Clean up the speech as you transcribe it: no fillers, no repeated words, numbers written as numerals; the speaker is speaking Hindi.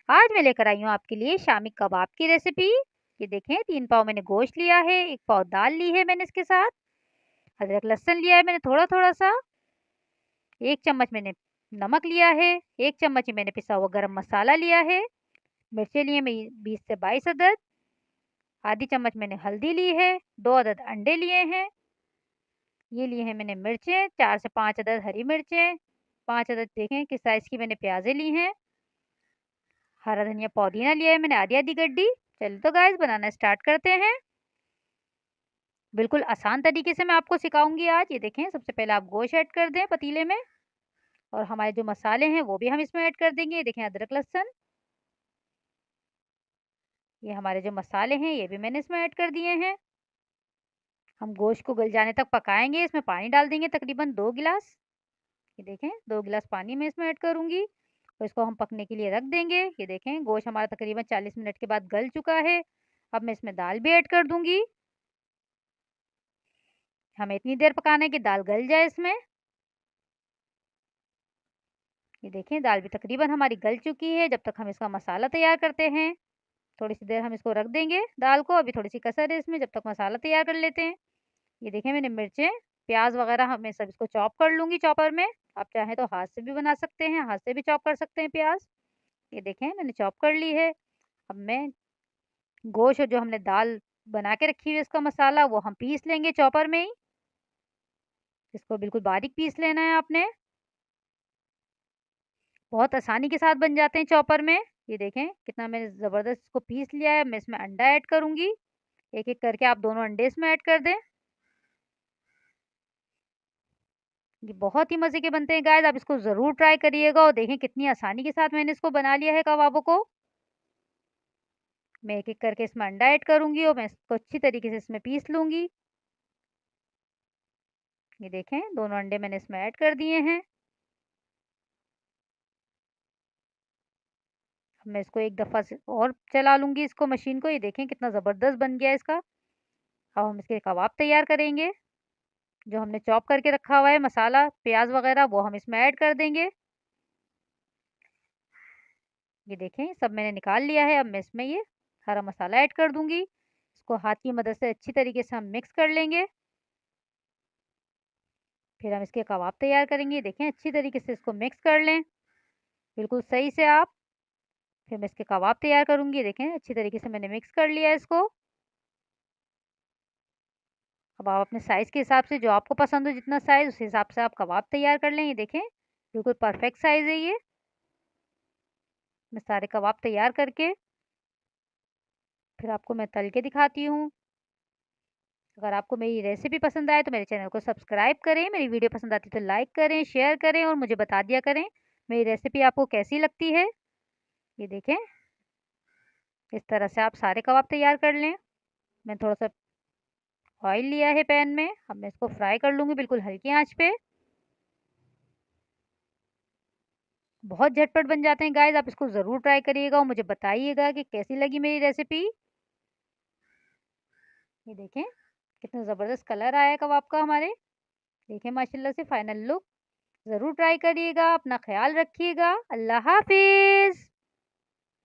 आज मैं लेकर आई हूँ आपके लिए शामी कबाब की रेसिपी। ये देखें, 3 पाव मैंने गोश्त लिया है, 1 पाव दाल ली है मैंने इसके साथ, अदरक लहसुन लिया है मैंने थोड़ा-थोड़ा सा, 1 चम्मच मैंने नमक लिया है, 1 चम्मच ही मैंने पिसा हुआ गरम मसाला लिया है, मिर्चें लिए मैं 20 से 22 अदद, आधी चम्मच मैंने हल्दी ली है, 2 अदद अंडे लिए हैं, ये लिए हैं मैंने मिर्चें 4 से 5 अदद हरी मिर्चें, 5 अदद देखें किस साइज़ की मैंने प्याज़ें ली हैं, हरा धनिया पुदीना लिया है मैंने आधी-आधी गड्डी। चलिए तो गाइस बनाना स्टार्ट करते हैं। बिल्कुल आसान तरीके से मैं आपको सिखाऊंगी आज। ये देखें, सबसे पहले आप गोश्त ऐड कर दें पतीले में और हमारे जो मसाले हैं वो भी हम इसमें ऐड कर देंगे। ये देखें, अदरक लहसुन, ये हमारे जो मसाले हैं ये भी मैंने इसमें ऐड कर दिए हैं। हम गोश्त को गल जाने तक पकाएंगे। इसमें पानी डाल देंगे तकरीबन 2 गिलास। ये देखें, 2 गिलास पानी मैं इसमें ऐड करूंगी और इसको हम पकने के लिए रख देंगे। ये देखें, गोश्त हमारा तकरीबन 40 मिनट के बाद गल चुका है। अब मैं इसमें दाल भी ऐड कर दूंगी। हमें इतनी देर पकाना है कि दाल गल जाए इसमें। ये देखें, दाल भी तकरीबन हमारी गल चुकी है। जब तक हम इसका मसाला तैयार करते हैं, थोड़ी सी देर हम इसको रख देंगे दाल को। अभी थोड़ी सी कसर है इसमें, जब तक मसाला तैयार कर लेते हैं। ये देखें, मैंने मिर्चें, प्याज वगैरह मैं सब इसको चॉप कर लूँगी चॉपर में। आप चाहें तो हाथ से भी बना सकते हैं, हाथ से भी चॉप कर सकते हैं प्याज। ये देखें, मैंने चॉप कर ली है। अब मैं गोश्त और जो हमने दाल बना के रखी हुई है इसका मसाला, वो हम पीस लेंगे चॉपर में ही। इसको बिल्कुल बारीक पीस लेना है आपने। बहुत आसानी के साथ बन जाते हैं चॉपर में। ये देखें, कितना मैंने ज़बरदस्त इसको पीस लिया है। मैं इसमें अंडा ऐड करूँगी। एक-एक करके आप दोनों अंडे इसमें ऐड कर दें। ये बहुत ही मज़े के बनते हैं गाइस, आप इसको ज़रूर ट्राई करिएगा और देखें कितनी आसानी के साथ मैंने इसको बना लिया है कबाबों को। मैं एक-एक करके इसमें अंडा ऐड करूँगी और मैं इसको अच्छी तरीके से इसमें पीस लूँगी। ये देखें, दोनों अंडे मैंने इसमें ऐड कर दिए हैं। अब मैं इसको एक दफ़ा से और चला लूँगी इसको, मशीन को। ये देखें कितना ज़बरदस्त बन गया है इसका। अब हम इसके कबाब तैयार करेंगे। जो हमने चॉप करके रखा हुआ है मसाला, प्याज़ वग़ैरह, वो हम इसमें ऐड कर देंगे। ये देखें, सब मैंने निकाल लिया है। अब मैं इसमें ये हरा मसाला ऐड कर दूँगी। इसको हाथ की मदद से अच्छी तरीके से हम मिक्स कर लेंगे। फिर हम इसके कबाब तैयार करेंगे। देखें, अच्छी तरीके से इसको मिक्स कर लें, बिल्कुल सही से आप। फिर मैं इसके कबाब तैयार करूँगी। देखें, अच्छी तरीके से मैंने मिक्स कर लिया है इसको। अब आप अपने साइज़ के हिसाब से, जो आपको पसंद हो जितना साइज़, उस हिसाब से आप कबाब तैयार कर लें। ये देखें, बिल्कुल परफेक्ट साइज़ है ये। मैं सारे कबाब तैयार करके फिर आपको मैं तल के दिखाती हूँ। अगर आपको मेरी रेसिपी पसंद आए तो मेरे चैनल को सब्सक्राइब करें, मेरी वीडियो पसंद आती है तो लाइक करें, शेयर करें और मुझे बता दिया करें मेरी रेसिपी आपको कैसी लगती है। ये देखें, इस तरह से आप सारे कबाब तैयार कर लें। मैं थोड़ा सा ऑयल लिया है पैन में। अब मैं इसको फ्राई कर लूँगी बिल्कुल हल्की आंच पे। बहुत झटपट बन जाते हैं गाइस, आप इसको ज़रूर ट्राई करिएगा और मुझे बताइएगा कि कैसी लगी मेरी रेसिपी। ये देखें, कितना ज़बरदस्त कलर आया है कबाब का हमारे। देखें माशाल्लाह से फाइनल लुक। ज़रूर ट्राई करिएगा। अपना ख्याल रखिएगा। अल्लाह हाफ़िज़।